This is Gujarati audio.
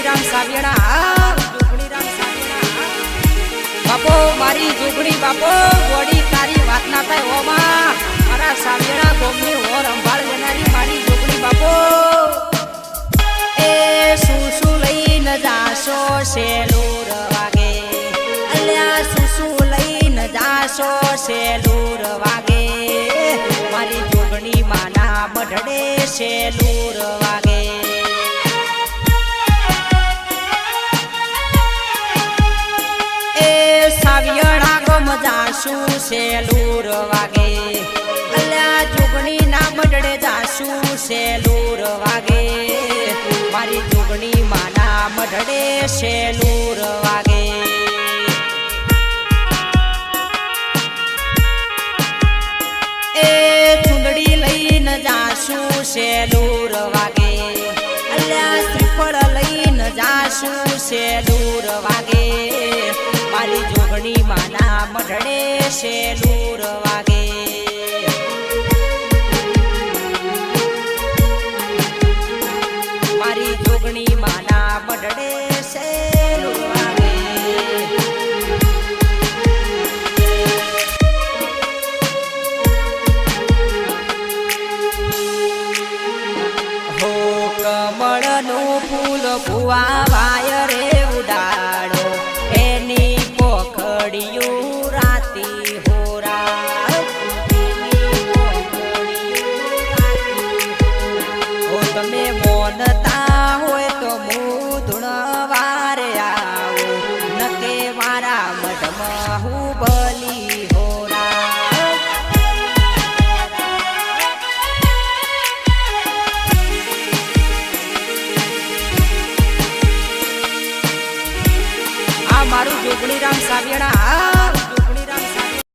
જોગણીરામ સાવિયાણા જોગણીરામ સાવિયાણા બાપો મારી જોગણી બાપો ગોડી તારી વાત ના થાય ઓમાં મારા સાવિયાણા ગોમની ઓર અંભાળ લેનારી મારી જોગણી બાપો એ શું લઈને જાશો સેલુર વાગે અલ્યા શું લઈને જાશો સેલુર વાગે મારી જોગણી માના મઢડે સેલુર વાગે સાવિયાણા ગમ જાશું સેલુર વાગે અલ્યા જોગણી ના મઢડે જાશું સેલુર વાગે મારી જોગણી માના મઢડે સેલુર વાગે એ ચુંદડી લઈને જાશું સેલુર વાગે અલ્યા શ્રીફળ લઈને જાશું સેલુર વાગે મારી જોગણી માના મઢડે સેલુર વાગે મારી જોગણી માના મઢડે સેલુર વાગે હો કમળનું ફૂલ ભુવા વાય રે ઉડાડો એની પોખડિયું રાતી હોરા ઓ તમે મોનતા હોય તો મુધુણ વારે આવો નકે મારા મઢમાં હું બલી હોરા આ મારું જોગણીરામ સાવિયાણા